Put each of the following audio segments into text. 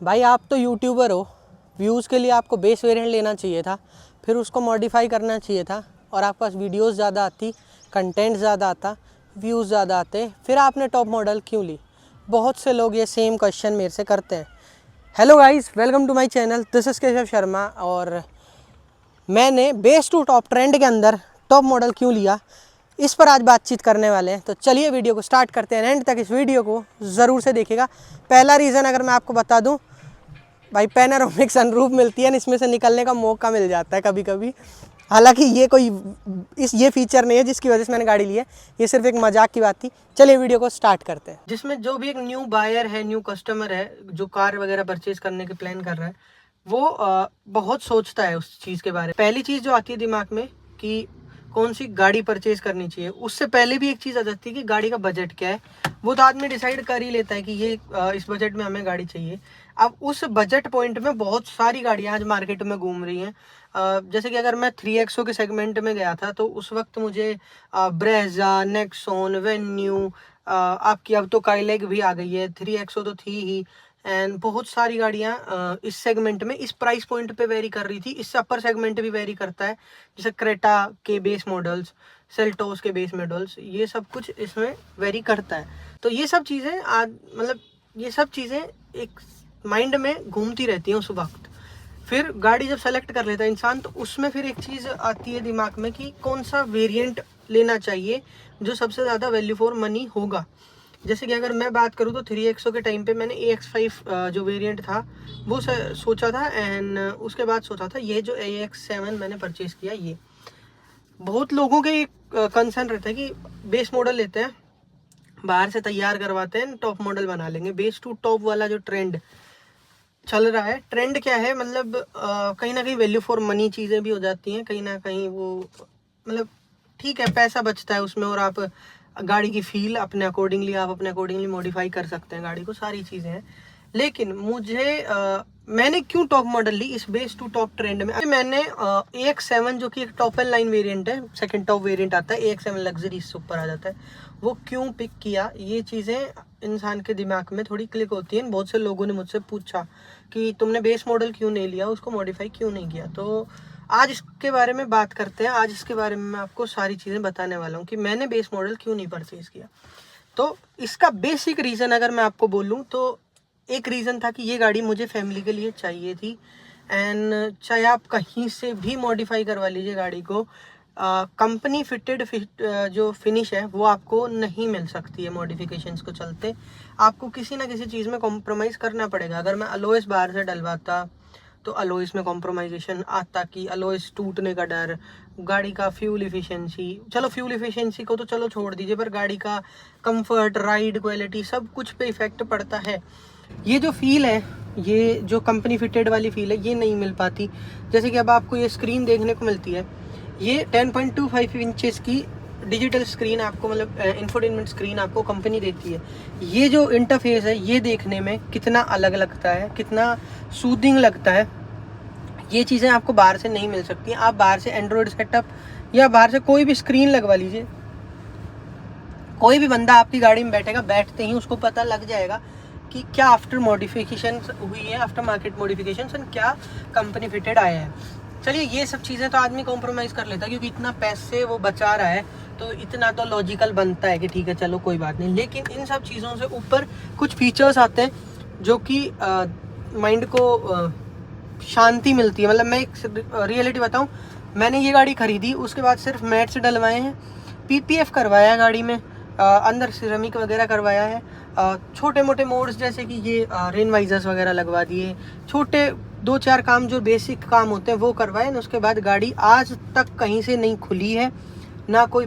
भाई आप तो यूट्यूबर हो, व्यूज़ के लिए आपको बेस वेरिएंट लेना चाहिए था, फिर उसको मॉडिफाई करना चाहिए था और आपके पास वीडियोस ज़्यादा आती, कंटेंट ज़्यादा आता, व्यूज़ ज़्यादा आते, फिर आपने टॉप मॉडल क्यों ली? बहुत से लोग ये सेम क्वेश्चन मेरे से करते हैं। Hello guys, welcome to my channel, this is Keshav Sharma. और मैंने बेस टू टॉप ट्रेंड के अंदर टॉप मॉडल क्यों लिया, इस पर आज बातचीत करने वाले हैं। तो चलिए वीडियो को स्टार्ट करते हैं, एंड तक इस वीडियो को ज़रूर से देखिएगा। पहला रीज़न अगर मैं आपको बता दूं, भाई पैनोरामिक सनरूफ मिलती है ना, इसमें से निकलने का मौका मिल जाता है कभी कभी। हालांकि ये कोई ये फीचर नहीं है जिसकी वजह से मैंने गाड़ी ली है, ये सिर्फ एक मजाक की बात थी। चलिए वीडियो को स्टार्ट करते हैं। जिसमें जो भी एक न्यू बायर है, न्यू कस्टमर है, जो कार वगैरह परचेज करने के प्लान कर रहा है, वो बहुत सोचता है उस चीज़ के बारे में। पहली चीज़ जो आती है दिमाग में कि कौन सी गाड़ी परचेज करनी चाहिए, उससे पहले भी एक चीज़ आ जाती है कि गाड़ी का बजट क्या है। वो तो आदमी डिसाइड कर ही लेता है कि ये इस बजट में हमें गाड़ी चाहिए। अब उस बजट पॉइंट में बहुत सारी गाड़ियां आज मार्केट में घूम रही हैं। जैसे कि अगर मैं 3XO के सेगमेंट में गया था तो उस वक्त मुझे ब्रेजा, नेक्सॉन, वेन्यू, आपकी अब तो काइलैग भी आ गई है, 3XO तो थी ही, एंड बहुत सारी गाड़ियां इस सेगमेंट में इस प्राइस पॉइंट पे वेरी कर रही थी। इससे अपर सेगमेंट भी वेरी करता है, जैसे क्रेटा के बेस मॉडल्स, सेल्टोस के बेस मॉडल्स, ये सब कुछ इसमें वेरी करता है। तो ये सब चीज़ें आज मतलब ये सब चीज़ें एक माइंड में घूमती रहती हैं उस वक्त। फिर गाड़ी जब सेलेक्ट कर लेता है इंसान, तो उसमें फिर एक चीज़ आती है दिमाग में कि कौन सा वेरिएंट लेना चाहिए जो सबसे ज़्यादा वैल्यू फॉर मनी होगा। जैसे कि अगर मैं बात करूँ तो 3XO के टाइम पे मैंने AX5 जो वेरिएंट था वो सोचा था, एंड उसके बाद सोचा था ये जो AX7 मैंने परचेज़ किया। ये बहुत लोगों के कंसर्न रहता है कि बेस मॉडल लेते हैं, बाहर से तैयार करवाते हैं, टॉप मॉडल बना लेंगे। बेस टू टॉप वाला जो ट्रेंड चल रहा है, ट्रेंड क्या है मतलब कहीं ना कहीं वैल्यू फॉर मनी चीज़ें भी हो जाती हैं, कहीं ना कहीं वो मतलब ठीक है, पैसा बचता है उसमें, और आप गाड़ी की फील अपने अकॉर्डिंगली मॉडिफाई कर सकते हैं गाड़ी को, सारी चीज़ें हैं। लेकिन मैंने क्यों टॉप मॉडल ली इस बेस टू टॉप ट्रेंड में? मैंने AX7 जो कि एक टॉप एंड लाइन वेरिएंट है, सेकंड टॉप वेरिएंट आता है, AX7 लग्जरी इससे ऊपर आ जाता है, वो क्यों पिक किया? ये चीज़ें इंसान के दिमाग में थोड़ी क्लिक होती हैं। बहुत से लोगों ने मुझसे पूछा कि तुमने बेस मॉडल क्यों नहीं लिया, उसको मॉडिफाई क्यों नहीं किया। तो आज इसके बारे में बात करते हैं। आज इसके बारे में मैं आपको सारी चीज़ें बताने वाला हूँ कि मैंने बेस मॉडल क्यों नहीं परचेज़ किया। तो इसका बेसिक रीज़न अगर मैं आपको बोलूँ तो एक रीज़न था कि ये गाड़ी मुझे फैमिली के लिए चाहिए थी, एंड चाहे आप कहीं से भी मॉडिफाई करवा लीजिए गाड़ी को, कंपनी फिटेड जो फिनिश है वो आपको नहीं मिल सकती है। मॉडिफिकेशंस को चलते आपको किसी ना किसी चीज़ में कॉम्प्रोमाइज़ करना पड़ेगा। अगर मैं अलॉयस बाहर से डलवाता तो अलॉयस में कॉम्प्रोमाइजेशन आता कि अलॉयस टूटने का डर, गाड़ी का फ्यूल इफिशिएंसी, चलो फ्यूल इफिशिएंसी को तो चलो छोड़ दीजिए, पर गाड़ी का कंफर्ट, राइड क्वालिटी, सब कुछ पे इफेक्ट पड़ता है। ये जो फील है, ये जो कंपनी फिटेड वाली फील है, ये नहीं मिल पाती। जैसे कि अब आपको ये स्क्रीन देखने को मिलती है, ये 10.25 इंचेस की डिजिटल स्क्रीन आपको, मतलब इंफोटेनमेंट स्क्रीन आपको कंपनी देती है। ये जो इंटरफेस है, ये देखने में कितना अलग लगता है, कितना सूदिंग लगता है, ये चीज़ें आपको बाहर से नहीं मिल सकती। आप बाहर से एंड्रॉयड सेटअप या बाहर से कोई भी स्क्रीन लगवा लीजिए, कोई भी बंदा आपकी गाड़ी में बैठेगा, बैठते ही उसको पता लग जाएगा कि क्या आफ्टर मॉडिफिकेशन हुई है, आफ्टर मार्केट मॉडिफिकेशन, एंड क्या कंपनी फिटेड आया है। चलिए ये सब चीज़ें तो आदमी कॉम्प्रोमाइज़ कर लेता है, क्योंकि इतना पैसे वो बचा रहा है, तो इतना तो लॉजिकल बनता है कि ठीक है चलो कोई बात नहीं। लेकिन इन सब चीज़ों से ऊपर कुछ फीचर्स आते हैं जो कि माइंड को शांति मिलती है। मतलब मैं एक रियलिटी बताऊं, मैंने ये गाड़ी खरीदी, उसके बाद सिर्फ मैट्स डलवाए हैं, PPF करवाया है गाड़ी में, अंदर सिरेमिक वगैरह करवाया है, छोटे मोटे मोड्स जैसे कि ये रेन वाइजर्स वगैरह लगवा दिए, छोटे 2-4 काम जो बेसिक काम होते हैं वो करवाए। उसके बाद गाड़ी आज तक कहीं से नहीं खुली है, ना कोई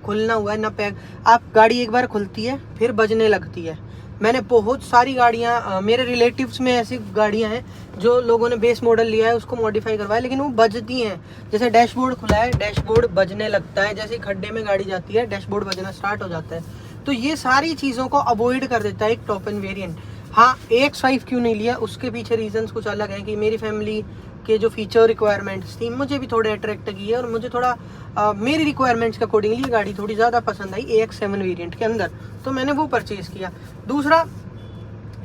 खुलना हुआ है, ना पैक। आप गाड़ी एक बार खुलती है फिर बजने लगती है। मैंने बहुत सारी गाड़ियाँ, मेरे रिलेटिव्स में ऐसी गाड़ियाँ हैं जो लोगों ने बेस मॉडल लिया है, उसको मॉडिफाई करवाया, लेकिन वो बजती हैं। जैसे डैशबोर्ड खुला है, डैशबोर्ड बजने लगता है, जैसे खड्डे में गाड़ी जाती है डैशबोर्ड बजना स्टार्ट हो जाता है। तो ये सारी चीज़ों को अवॉइड कर देता है एक टॉप एंड वेरिएंट। हाँ, AX5 क्यों नहीं लिया, उसके पीछे रीजंस कुछ अलग हैं कि मेरी फैमिली के जो फीचर रिक्वायरमेंट्स थी मुझे भी थोड़े अट्रैक्ट की है, और मुझे थोड़ा मेरी रिक्वायरमेंट्स के अकॉर्डिंगली ये गाड़ी थोड़ी ज़्यादा पसंद आई AX7 वेरिएंट के अंदर, तो मैंने वो परचेज़ किया। दूसरा,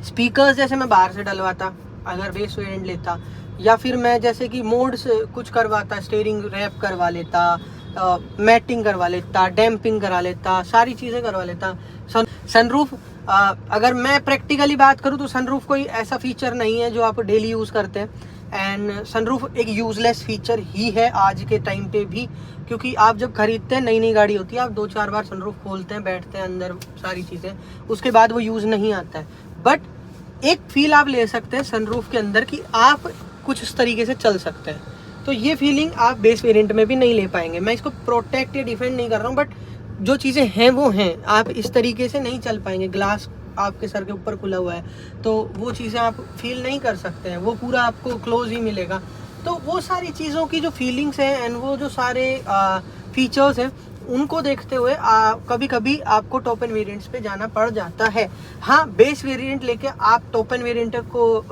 स्पीकर्स जैसे मैं बाहर से डलवाता अगर बेस वेरिएंट लेता, या फिर मैं जैसे कि मोड्स कुछ करवाता, स्टीयरिंग रैप करवा लेता, मैटिंग करवा लेता, डैम्पिंग करा लेता, सारी चीज़ें करवा लेता। सनरूफ अगर मैं प्रैक्टिकली बात करूँ तो सनरूफ कोई ऐसा फीचर नहीं है जो आप डेली यूज़ करते हैं, एंड सनरूफ एक यूज़लेस फीचर ही है आज के टाइम पे भी, क्योंकि आप जब खरीदते हैं नई नई गाड़ी होती है, आप 2-4 बार सनरूफ खोलते हैं, बैठते हैं अंदर, सारी चीज़ें, उसके बाद वो यूज़ नहीं आता है। बट एक फील आप ले सकते हैं सनरूफ के अंदर कि आप कुछ इस तरीके से चल सकते हैं, तो ये फीलिंग आप बेस वेरिएंट में भी नहीं ले पाएंगे। मैं इसको प्रोटेक्ट या डिफेंड नहीं कर रहा हूँ, बट जो चीज़ें हैं वो हैं, आप इस तरीके से नहीं चल पाएंगे। ग्लास आपके सर के ऊपर खुला हुआ है तो वो चीज़ें आप फील नहीं कर सकते हैं, वो पूरा आपको क्लोज ही मिलेगा। तो वो सारी चीज़ों की जो फीलिंग्स हैं एंड वो जो सारे फीचर्स हैं, उनको देखते हुए कभी कभी आपको टॉप एंड वेरिएंट्स पे जाना पड़ जाता है। हाँ, बेस वेरिएंट लेके आप टॉप एंड वेरिएंट को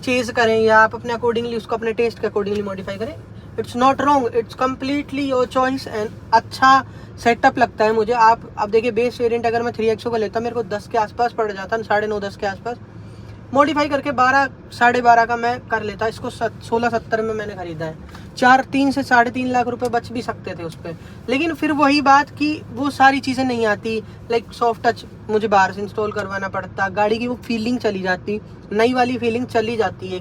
चेज करें या आप अपने अकॉर्डिंगली उसको अपने टेस्ट के अकॉर्डिंगली मॉडिफाई करें, it's not wrong, it's completely your choice and अच्छा सेटअप लगता है मुझे। आप अब देखिए, बेस वेरिएंट अगर मैं 3XO का लेता मेरे को 10 के आसपास पड़ जाता, 9.5-10 के आसपास, मॉडिफाई करके 12-12.5 का मैं कर लेता। इसको 16-17 में मैंने खरीदा है, 3 से 3.5 लाख रुपए बच भी सकते थे उस पर। लेकिन फिर वही बात कि वो सारी चीज़ें नहीं आती, लाइक सॉफ्ट टच मुझे बाहर से इंस्टॉल करवाना पड़ता, गाड़ी की वो फीलिंग चली जाती, नई वाली फीलिंग चली जाती है।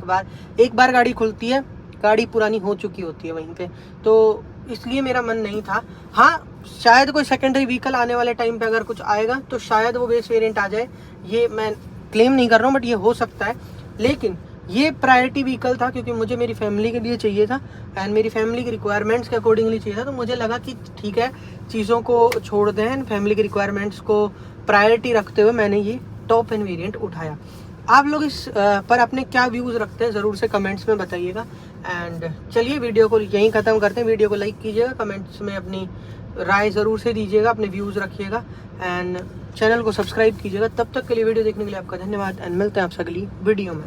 एक बार गाड़ी खुलती है, गाड़ी पुरानी हो चुकी होती है वहीं पे, तो इसलिए मेरा मन नहीं था। हाँ, शायद कोई सेकेंडरी व्हीकल आने वाले टाइम पे अगर कुछ आएगा तो शायद वो बेस वेरिएंट आ जाए, ये मैं क्लेम नहीं कर रहा हूँ, बट ये हो सकता है। लेकिन ये प्रायोरिटी व्हीकल था क्योंकि मुझे मेरी फैमिली के लिए चाहिए था एंड मेरी फैमिली की रिक्वायरमेंट्स के अकॉर्डिंगली चाहिए था, तो मुझे लगा कि ठीक है, चीज़ों को छोड़ दें एंड फैमिली की रिक्वायरमेंट्स को प्रायोरिटी रखते हुए मैंने ये टॉप एंड वेरिएंट उठाया। आप लोग इस पर अपने क्या व्यूज़ रखते हैं ज़रूर से कमेंट्स में बताइएगा। एंड चलिए वीडियो को यहीं ख़त्म करते हैं। वीडियो को लाइक कीजिएगा, कमेंट्स में अपनी राय ज़रूर से दीजिएगा, अपने व्यूज़ रखिएगा एंड चैनल को सब्सक्राइब कीजिएगा। तब तक के लिए वीडियो देखने के लिए आपका धन्यवाद एंड मिलते हैं आपसे अगली वीडियो में।